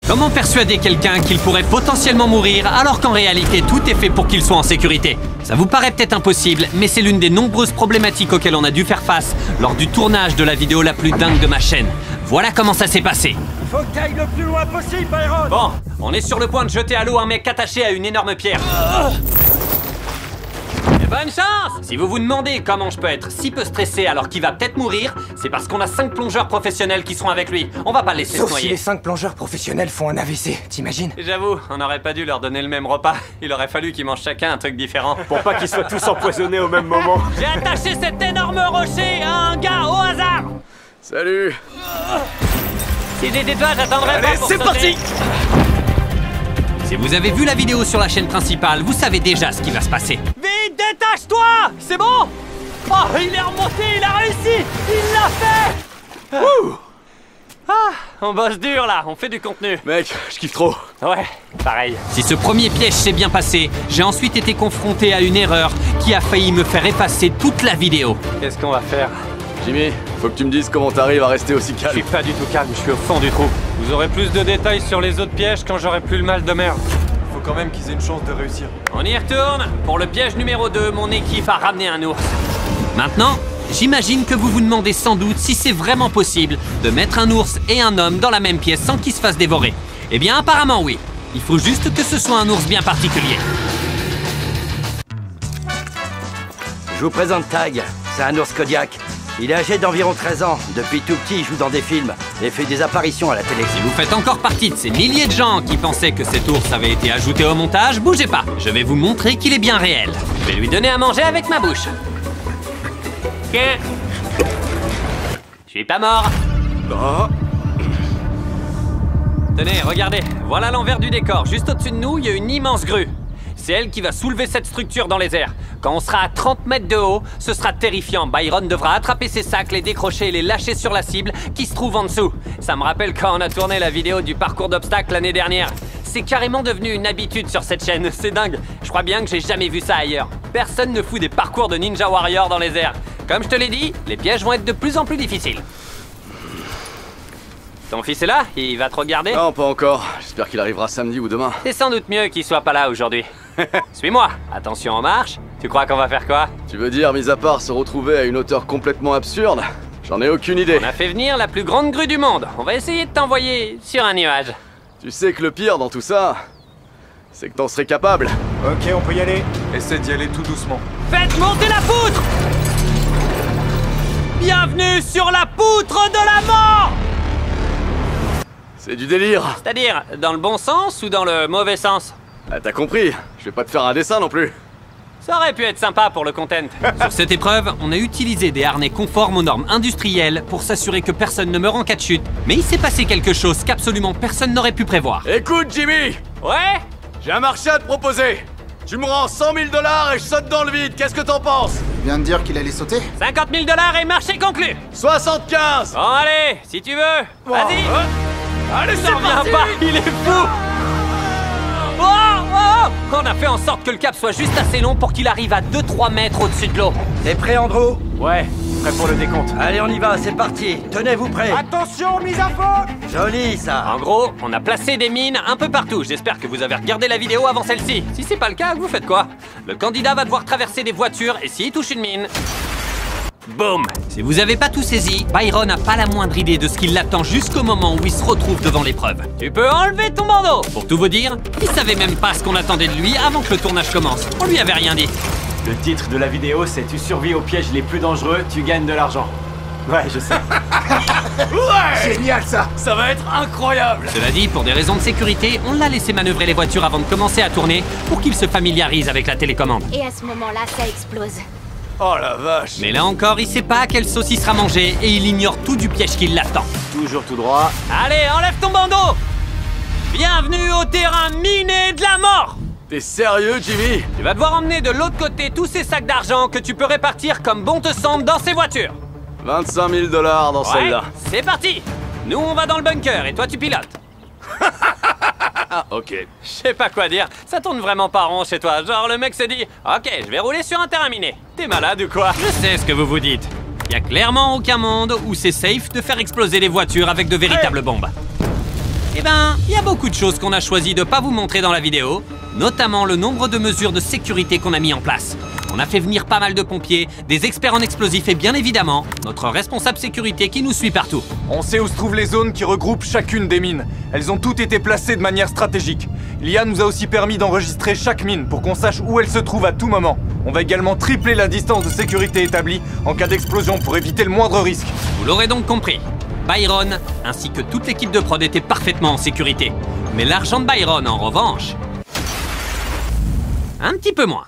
Comment persuader quelqu'un qu'il pourrait potentiellement mourir alors qu'en réalité tout est fait pour qu'il soit en sécurité? Ça vous paraît peut-être impossible, mais c'est l'une des nombreuses problématiques auxquelles on a dû faire face lors du tournage de la vidéo la plus dingue de ma chaîne. Voilà comment ça s'est passé. Faut que t'ailles le plus loin possible, Byron. Bon, on est sur le point de jeter à l'eau un mec attaché à une énorme pierre. Et bonne chance! Si vous vous demandez comment je peux être si peu stressé alors qu'il va peut-être mourir, c'est parce qu'on a 5 plongeurs professionnels qui seront avec lui. On va pas le laisser se Sauf noyer. si les 5 plongeurs professionnels font un AVC, t'imagines? J'avoue, on n'aurait pas dû leur donner le même repas. Il aurait fallu qu'ils mangent chacun un truc différent. Pour pas qu'ils soient tous empoisonnés au même moment. J'ai attaché cet énorme rocher à un gars au hasard. Salut. Si j'étais toi, j'attendrais Allez, pas pour c'est sauter. parti. Si vous avez vu la vidéo sur la chaîne principale, vous savez déjà ce qui va se passer. Vite, détache-toi! C'est bon? Oh, il est remonté, il a réussi! Il l'a fait! Ah, on bosse dur là, on fait du contenu. Mec, je kiffe trop. Ouais, pareil. Si ce premier piège s'est bien passé, j'ai ensuite été confronté à une erreur qui a failli me faire effacer toute la vidéo. Qu'est-ce qu'on va faire? Jimmy, faut que tu me dises comment t'arrives à rester aussi Je calme. suis pas du tout calme, je suis au fond du trou. Vous aurez plus de détails sur les autres pièges quand j'aurai plus le mal de mer. Faut quand même qu'ils aient une chance de réussir. On y retourne. Pour le piège numéro 2, mon équipe a ramené un ours. Maintenant, j'imagine que vous vous demandez sans doute si c'est vraiment possible de mettre un ours et un homme dans la même pièce sans qu'ils se fassent dévorer. Eh bien, apparemment oui. Il faut juste que ce soit un ours bien particulier. Je vous présente Tag, c'est un ours Kodiak. Il est âgé d'environ 13 ans. Depuis tout petit, il joue dans des films et fait des apparitions à la télé. Si vous faites encore partie de ces milliers de gens qui pensaient que cet ours avait été ajouté au montage, bougez pas. Je vais vous montrer qu'il est bien réel. Je vais lui donner à manger avec ma bouche. Ok. Je suis pas mort. Ah, Tenez, regardez. Voilà l'envers du décor. Juste au-dessus de nous, il y a une immense grue. C'est elle qui va soulever cette structure dans les airs. Quand on sera à 30 mètres de haut, ce sera terrifiant. Byron devra attraper ses sacs, les décrocher et les lâcher sur la cible qui se trouve en dessous. Ça me rappelle quand on a tourné la vidéo du parcours d'obstacles l'année dernière. C'est carrément devenu une habitude sur cette chaîne, c'est dingue. Je crois bien que j'ai jamais vu ça ailleurs. Personne ne fout des parcours de Ninja Warrior dans les airs. Comme je te l'ai dit, les pièges vont être de plus en plus difficiles. Ton fils est là? Il va te regarder? non, pas encore. J'espère qu'il arrivera samedi ou demain. C'est sans doute mieux qu'il soit pas là aujourd'hui. Suis-moi. Attention en marche. Tu crois qu'on va faire quoi? Tu veux dire, mis à part se retrouver à une hauteur complètement absurde? J'en ai aucune idée. On a fait venir la plus grande grue du monde. On va essayer de t'envoyer sur un nuage. Tu sais que le pire dans tout ça, c'est que t'en serais capable. Ok, on peut y aller. Essaie d'y aller tout doucement. Faites monter la poutre! Bienvenue sur la poutre de la mort! C'est du délire. C'est-à-dire, dans le bon sens ou dans le mauvais sens? Ah, t'as compris. Je vais pas te faire un dessin non plus. Ça aurait pu être sympa pour le content. Sur cette épreuve, on a utilisé des harnais conformes aux normes industrielles pour s'assurer que personne ne meurt en cas de chute. Mais il s'est passé quelque chose qu'absolument personne n'aurait pu prévoir. Écoute, Jimmy, Ouais? j'ai un marché à te proposer. Tu me rends 100 000 $ et je saute dans le vide. Qu'est-ce que t'en penses? Il vient de dire qu'il allait sauter. 50 000 $ et marché conclu! 75. Bon allez, si tu veux, vas-y! Allez, Ça revient pas, il est fou! Oh, oh! On a fait en sorte que le cap soit juste assez long pour qu'il arrive à 2-3 mètres au-dessus de l'eau. T'es prêt, Andrew? Ouais, prêt pour le décompte. Allez, on y va, c'est parti. Tenez-vous prêts. Attention, mise à fond! Joli, ça. En gros, on a placé des mines un peu partout. J'espère que vous avez regardé la vidéo avant celle-ci. Si c'est pas le cas, vous faites quoi? Le candidat va devoir traverser des voitures et s'il touche une mine... Boum! Si vous avez pas tout saisi, Byron n'a pas la moindre idée de ce qui l'attend jusqu'au moment où il se retrouve devant l'épreuve. Tu peux enlever ton bandeau! Pour tout vous dire, il savait même pas ce qu'on attendait de lui avant que le tournage commence. On lui avait rien dit. Le titre de la vidéo, c'est Tu survis aux pièges les plus dangereux, tu gagnes de l'argent. Ouais, je sais. Génial ça. Ça va être incroyable. Cela dit, pour des raisons de sécurité, on l'a laissé manœuvrer les voitures avant de commencer à tourner pour qu'il se familiarise avec la télécommande. Et à ce moment-là, ça explose. Oh la vache. Mais là encore, il sait pas à quelle sauce il sera mangé et il ignore tout du piège qui l'attend. Toujours tout droit. Allez, enlève ton bandeau! Bienvenue au terrain miné de la mort! T'es sérieux, Jimmy? Tu vas devoir emmener de l'autre côté tous ces sacs d'argent que tu peux répartir comme bon te semble dans ces voitures. 25 000 $ dans Ouais, celle-là. c'est parti! Nous, on va dans le bunker et toi, tu pilotes. Ah, ok. Je sais pas quoi dire, ça tourne vraiment pas rond chez toi. Genre, le mec se dit « Ok, je vais rouler sur un terrain miné. » T'es malade ou quoi? Je sais ce que vous vous dites. Y a clairement aucun monde où c'est safe de faire exploser les voitures avec de véritables bombes. Eh ben, il y a beaucoup de choses qu'on a choisi de pas vous montrer dans la vidéo, notamment le nombre de mesures de sécurité qu'on a mis en place. On a fait venir pas mal de pompiers, des experts en explosifs et bien évidemment, notre responsable sécurité qui nous suit partout. On sait où se trouvent les zones qui regroupent chacune des mines. Elles ont toutes été placées de manière stratégique. L'IA nous a aussi permis d'enregistrer chaque mine pour qu'on sache où elle se trouve à tout moment. On va également tripler la distance de sécurité établie en cas d'explosion pour éviter le moindre risque. Vous l'aurez donc compris, Byron ainsi que toute l'équipe de prod étaient parfaitement en sécurité. Mais l'argent de Byron, en revanche, un petit peu moins.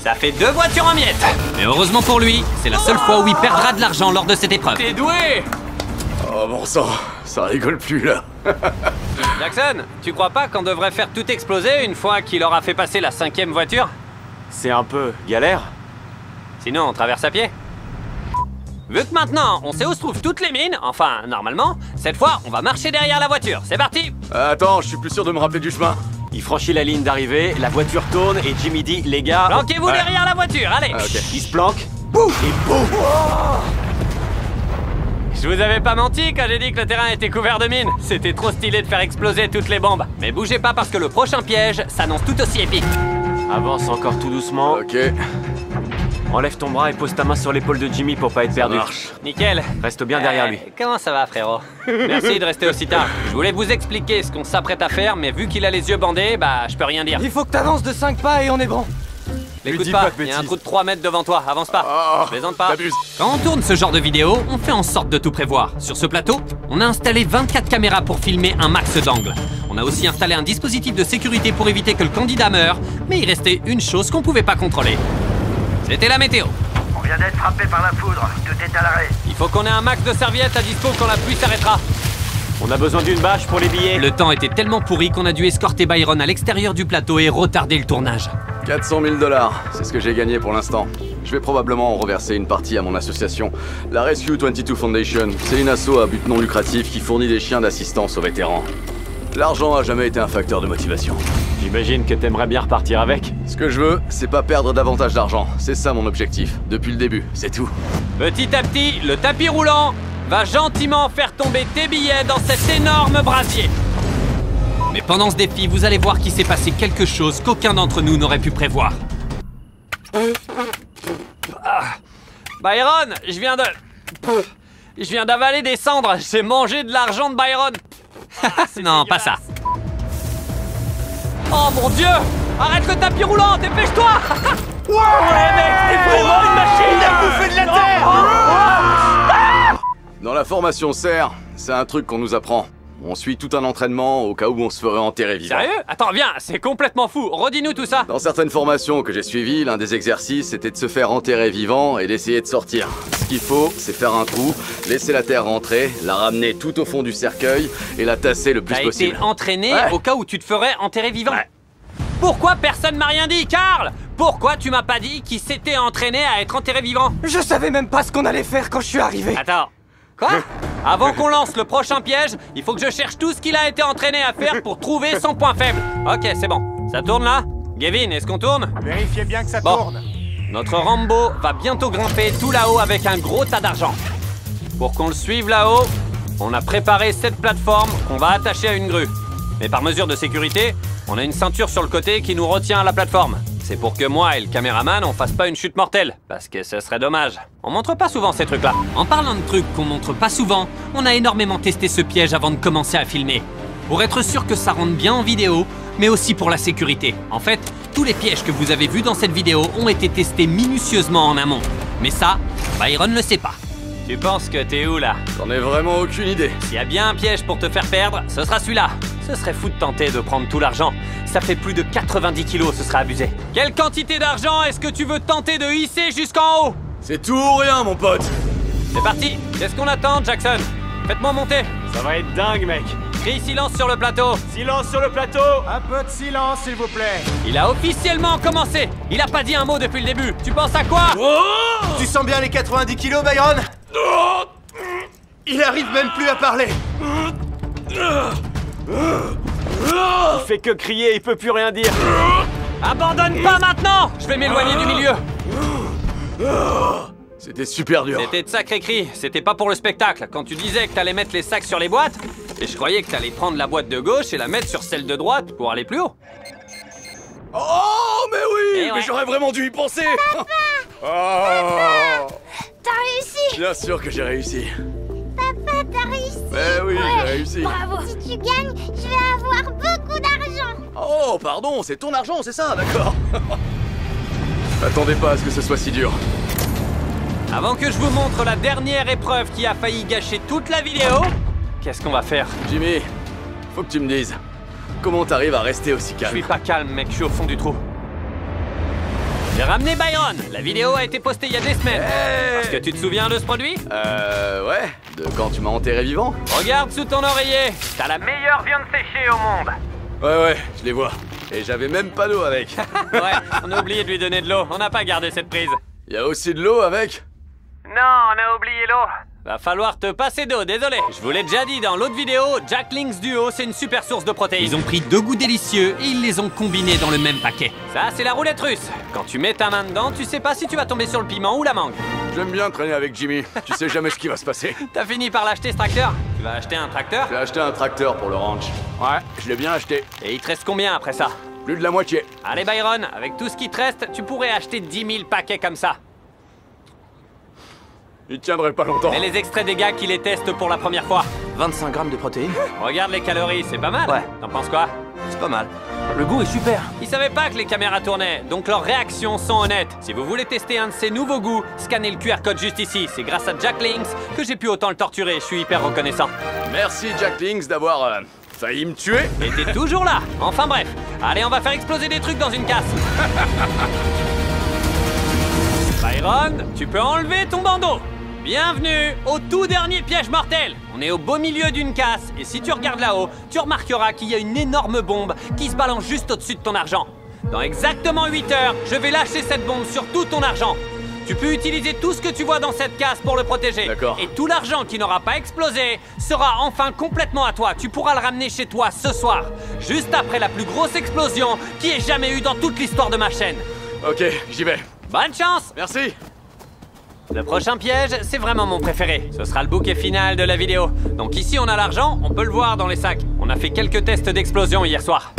Ça fait 2 voitures en miettes. Mais heureusement pour lui, c'est la seule fois où il perdra de l'argent lors de cette épreuve. T'es doué! Oh bon sang, ça rigole plus là. Jackson, tu crois pas qu'on devrait faire tout exploser une fois qu'il aura fait passer la 5e voiture? C'est un peu galère. Sinon, on traverse à pied. Vu que maintenant, on sait où se trouvent toutes les mines, enfin, normalement, cette fois, on va marcher derrière la voiture. C'est parti! Attends, je suis plus sûr de me rappeler du chemin. Il franchit la ligne d'arrivée, la voiture tourne et Jimmy dit les gars. Planquez-vous derrière la voiture, allez! Ok. Il se planque. Et boum. Je vous avais pas menti quand j'ai dit que le terrain était couvert de mines. C'était trop stylé de faire exploser toutes les bombes. Mais bougez pas parce que le prochain piège s'annonce tout aussi épique. Avance encore tout doucement. Ok, Enlève ton bras et pose ta main sur l'épaule de Jimmy pour pas être perdu. marche. Nickel. Reste bien derrière lui. Comment ça va, frérot? Merci de rester aussi tard. Je voulais vous expliquer ce qu'on s'apprête à faire, mais vu qu'il a les yeux bandés, bah je peux rien dire. Il faut que t'avances de 5 pas et on est bon. L'écoute dis pas, pas de il y a un bêtises. trou de 3 mètres devant toi, avance pas. Oh, Je plaisante pas. t'abuses. Quand on tourne ce genre de vidéo, on fait en sorte de tout prévoir. Sur ce plateau, on a installé 24 caméras pour filmer un max d'angles. On a aussi installé un dispositif de sécurité pour éviter que le candidat meure, mais il restait une chose qu'on pouvait pas contrôler. C'était la météo. On vient d'être frappé par la foudre, tout est à l'arrêt. Il faut qu'on ait un max de serviettes à dispo quand la pluie s'arrêtera. On a besoin d'une bâche pour les billets. Le temps était tellement pourri qu'on a dû escorter Byron à l'extérieur du plateau et retarder le tournage. 400 000 $, c'est ce que j'ai gagné pour l'instant. Je vais probablement en reverser une partie à mon association, la Rescue 22 Foundation. C'est une asso à but non lucratif qui fournit des chiens d'assistance aux vétérans. L'argent a jamais été un facteur de motivation. J'imagine que t'aimerais bien repartir avec. Ce que je veux, c'est pas perdre davantage d'argent. C'est ça mon objectif, depuis le début, c'est tout. Petit à petit, le tapis roulant va gentiment faire tomber tes billets dans cet énorme brasier. Mais pendant ce défi, vous allez voir qu'il s'est passé quelque chose qu'aucun d'entre nous n'aurait pu prévoir. Byron, je viens d'avaler des cendres. J'ai mangé de l'argent de Byron. Non, pas ça. Oh mon Dieu! Arrête le tapis roulant, dépêche-toi! Ouais, mec, t'es vraiment une machine! Il a bouffé de la terre. Dans la formation CER, c'est un truc qu'on nous apprend. On suit tout un entraînement au cas où on se ferait enterrer vivant. Sérieux? Attends, viens, c'est complètement fou. Redis-nous tout ça. Dans certaines formations que j'ai suivies, l'un des exercices c'était de se faire enterrer vivant et d'essayer de sortir. Ce qu'il faut, c'est faire un trou, laisser la terre rentrer, la ramener tout au fond du cercueil et la tasser le plus T'as possible. été entraîné Ouais. au cas où tu te ferais enterrer vivant. Ouais. Pourquoi personne m'a rien dit, Karl? Pourquoi tu m'as pas dit qu'il s'était entraîné à être enterré vivant? Je savais même pas ce qu'on allait faire quand je suis arrivé. Attends. Quoi? Avant qu'on lance le prochain piège, il faut que je cherche tout ce qu'il a été entraîné à faire pour trouver son point faible. Ok, c'est bon. Ça tourne là? Gavin, est-ce qu'on tourne? Vérifiez bien que ça Bon. tourne. Notre Rambo va bientôt grimper tout là-haut avec un gros tas d'argent. Pour qu'on le suive là-haut, on a préparé cette plateforme qu'on va attacher à une grue. Mais par mesure de sécurité, on a une ceinture sur le côté qui nous retient à la plateforme. C'est pour que moi et le caméraman, on fasse pas une chute mortelle, parce que ce serait dommage. On montre pas souvent ces trucs-là. En parlant de trucs qu'on montre pas souvent, on a énormément testé ce piège avant de commencer à filmer. Pour être sûr que ça rentre bien en vidéo, mais aussi pour la sécurité. En fait, tous les pièges que vous avez vus dans cette vidéo ont été testés minutieusement en amont. Mais ça, Byron ne sait pas. Tu penses que t'es où là? J'en ai vraiment aucune idée. S'il y a bien un piège pour te faire perdre, ce sera celui-là. Ce serait fou de tenter de prendre tout l'argent. Ça fait plus de 90 kilos, ce serait abusé. Quelle quantité d'argent est-ce que tu veux tenter de hisser jusqu'en haut? C'est tout ou rien, mon pote. C'est parti. Qu'est-ce qu'on attend, Jackson? Faites-moi monter. Ça va être dingue, mec. Crie silence sur le plateau. Silence sur le plateau. Un peu de silence, s'il vous plaît. Il a officiellement commencé. Il a pas dit un mot depuis le début. Tu penses à quoi? Tu sens bien les 90 kilos, Byron? Il arrive même plus à parler. Il fait que crier, il peut plus rien dire. Abandonne pas maintenant. Je vais m'éloigner du milieu. C'était super dur. C'était de sacrés cris, c'était pas pour le spectacle. Quand tu disais que t'allais mettre les sacs sur les boîtes, Et je croyais que t'allais prendre la boîte de gauche et la mettre sur celle de droite pour aller plus haut. Oh, mais oui, Eh ouais. mais j'aurais vraiment dû y penser. Papa, Oh, t'as réussi. bien sûr que j'ai réussi. Papa, t'as réussi. Mais oui, Ouais, j'ai réussi. Bravo. Si tu gagnes, je vais avoir beaucoup d'argent. Oh, pardon, c'est ton argent, c'est ça, d'accord. M'attendez pas à ce que ce soit si dur. Avant que je vous montre la dernière épreuve qui a failli gâcher toute la vidéo, qu'est-ce qu'on va faire? Jimmy, faut que tu me dises, comment t'arrives à rester aussi Je suis calme? pas calme, mec, je suis au fond du trou. J'ai ramené Byron. La vidéo a été postée il y a des semaines. Est-ce que tu te souviens de ce produit? Ouais, de quand tu m'as enterré vivant? Regarde sous ton oreiller. T'as la meilleure viande séchée au monde. Ouais, je les vois. Et j'avais même pas d'eau avec. Ouais, on a oublié de lui donner de l'eau. On n'a pas gardé cette prise. Y a aussi de l'eau avec? Non, on a oublié l'eau. Va falloir te passer d'eau, désolé. Je vous l'ai déjà dit dans l'autre vidéo, Jacklings Duo, c'est une super source de protéines. Ils ont pris 2 goûts délicieux et ils les ont combinés dans le même paquet. Ça, c'est la roulette russe. Quand tu mets ta main dedans, tu sais pas si tu vas tomber sur le piment ou la mangue. J'aime bien traîner avec Jimmy. Tu sais jamais ce qui va se passer. T'as fini par l'acheter ce tracteur? Tu vas acheter un tracteur? J'ai acheté un tracteur pour le ranch. Ouais, je l'ai bien acheté. Et il te reste combien après ça? Plus de la moitié. Allez Byron, avec tout ce qui te reste, tu pourrais acheter 10 000 paquets comme ça. Il tiendrait pas longtemps. Et les extraits des gars qui les testent pour la première fois. 25 grammes de protéines. Regarde les calories, c'est pas mal. Ouais. T'en penses quoi? C'est pas mal. Le goût est super. Ils savaient pas que les caméras tournaient, donc leurs réactions sont honnêtes. Si vous voulez tester un de ces nouveaux goûts, scannez le QR code juste ici. C'est grâce à Jacklings que j'ai pu autant le torturer. Je suis hyper reconnaissant. Merci Jacklings d'avoir failli me tuer. Et t'es toujours là. Enfin bref. Allez, on va faire exploser des trucs dans une casse. Byron, tu peux enlever ton bandeau. Bienvenue au tout dernier piège mortel. On est au beau milieu d'une casse et si tu regardes là-haut, tu remarqueras qu'il y a une énorme bombe qui se balance juste au-dessus de ton argent. Dans exactement 8 heures, je vais lâcher cette bombe sur tout ton argent. Tu peux utiliser tout ce que tu vois dans cette casse pour le protéger. D'accord. Et tout l'argent qui n'aura pas explosé sera enfin complètement à toi. Tu pourras le ramener chez toi ce soir, juste après la plus grosse explosion qui ait jamais eu dans toute l'histoire de ma chaîne. Ok, j'y vais. Bonne chance! Merci. Le prochain piège, c'est vraiment mon préféré. Ce sera le bouquet final de la vidéo. Donc ici, on a l'argent, on peut le voir dans les sacs. On a fait quelques tests d'explosion hier soir.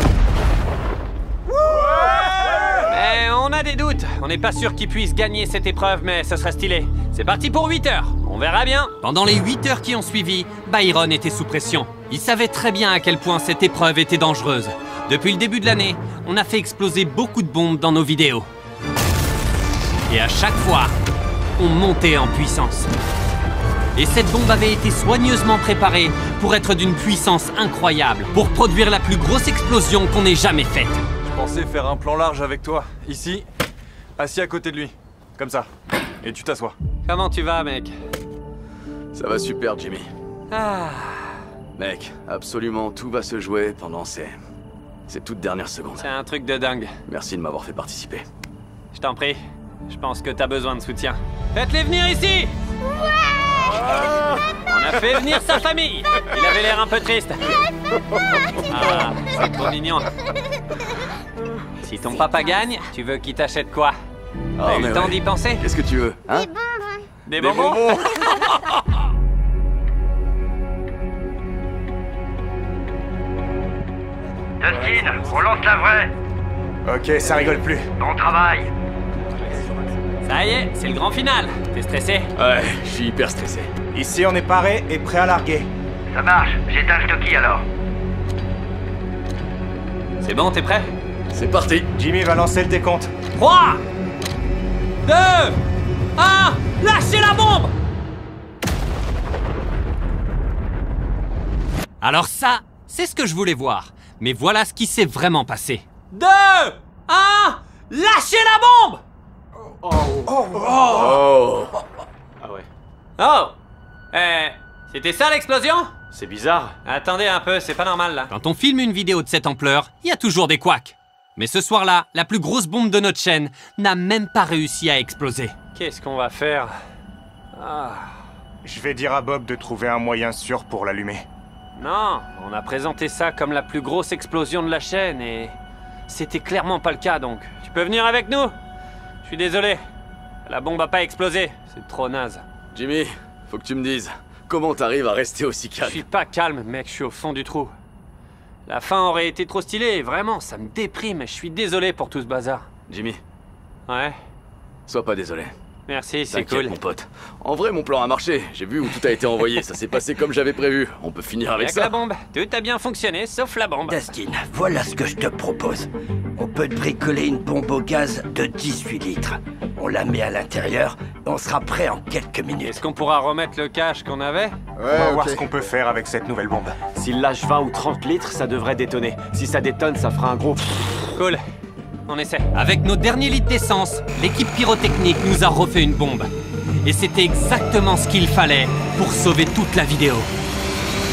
Mais on a des doutes. On n'est pas sûr qu'ils puissent gagner cette épreuve, mais ce serait stylé. C'est parti pour 8 heures. On verra bien. Pendant les 8 heures qui ont suivi, Byron était sous pression. Il savait très bien à quel point cette épreuve était dangereuse. Depuis le début de l'année, on a fait exploser beaucoup de bombes dans nos vidéos. Et à chaque fois, on montait en puissance. Et cette bombe avait été soigneusement préparée pour être d'une puissance incroyable, pour produire la plus grosse explosion qu'on ait jamais faite. Je pensais faire un plan large avec toi, ici, assis à côté de lui, comme ça. Et tu t'assois. Comment tu vas, mec? Ça va super, Jimmy. Ah, Mec, absolument tout va se jouer pendant ces toutes dernières secondes. c'est un truc de dingue. Merci de m'avoir fait participer. Je t'en prie. Je pense que t'as besoin de soutien. Faites-les venir ici! On a fait venir sa famille. Il avait l'air un peu triste. Ah, c'est trop mignon. Si ton papa gagne, tu veux qu'il t'achète quoi? T'as eu mais le temps ouais. d'y penser? Qu'est-ce que tu veux, hein? Des bonbons? Dustin, on lance la vraie. Ok, ça rigole plus. Bon travail. Ça y est, c'est le grand final. T'es stressé? Ouais, je suis hyper stressé. Ici, on est paré et prêt à larguer. Ça marche, j'éteins le Stocky alors. C'est bon, t'es prêt? C'est parti. Jimmy va lancer le décompte. 3, 2, 1, lâchez la bombe! Alors ça, c'est ce que je voulais voir. Mais voilà ce qui s'est vraiment passé. 2, 1, lâchez la bombe! Oh. Oh! C'était ça l'explosion? C'est bizarre. Attendez un peu, c'est pas normal là. Quand on filme une vidéo de cette ampleur, il y a toujours des couacs. Mais ce soir-là, la plus grosse bombe de notre chaîne n'a même pas réussi à exploser. Qu'est-ce qu'on va faire? Je vais dire à Bob de trouver un moyen sûr pour l'allumer. Non, on a présenté ça comme la plus grosse explosion de la chaîne et c'était clairement pas le cas donc. Tu peux venir avec nous? Je suis désolé. La bombe a pas explosé, c'est trop naze. Jimmy, faut que tu me dises. Comment t'arrives à rester aussi Je calme? suis pas calme, mec, je suis au fond du trou. La fin aurait été trop stylée, vraiment, ça me déprime. Je suis désolé pour tout ce bazar. Jimmy, Ouais, sois pas désolé. merci, c'est T'inquiète, cool. mon pote. En vrai, mon plan a marché. J'ai vu où tout a été envoyé. Ça s'est passé comme j'avais prévu. On peut finir avec Avec la ça. bombe, tout a bien fonctionné, sauf la bombe. Dustin, voilà ce que je te propose. On peut te bricoler une bombe au gaz de 18 litres. On la met à l'intérieur et on sera prêt en quelques minutes. Est-ce qu'on pourra remettre le cash qu'on avait? On va voir ce qu'on peut faire avec cette nouvelle bombe. S'il lâche 20 ou 30 litres, ça devrait détonner. Si ça détonne, ça fera un gros... Cool, on essaie. Avec nos derniers litres d'essence, l'équipe pyrotechnique nous a refait une bombe. Et c'était exactement ce qu'il fallait pour sauver toute la vidéo.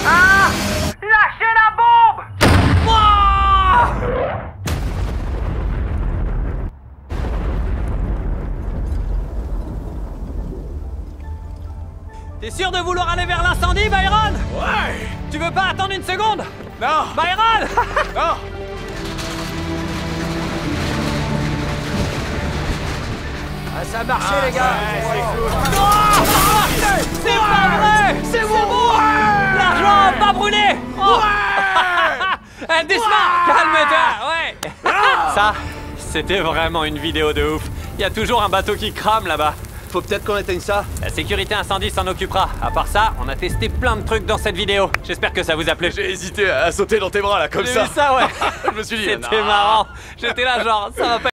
Ah! Lâchez la bombe! T'es sûr de vouloir aller vers l'incendie, Byron? Ouais! Tu veux pas attendre une seconde? Non! Byron! Non! Ça a marché, les gars. C'est pas vrai! C'est bon! L'argent a pas brûlé! Oh. Doucement! Calme-toi! Ouais! Ça, c'était vraiment une vidéo de ouf. Il y a toujours un bateau qui crame là-bas. Faut peut-être qu'on éteigne ça. La sécurité incendie s'en occupera. À part ça, on a testé plein de trucs dans cette vidéo. J'espère que ça vous a plu. J'ai hésité à sauter dans tes bras là, comme J'ai ça. vu ça, ouais. Je me suis dit, C'était marrant. J'étais là genre, ça va pas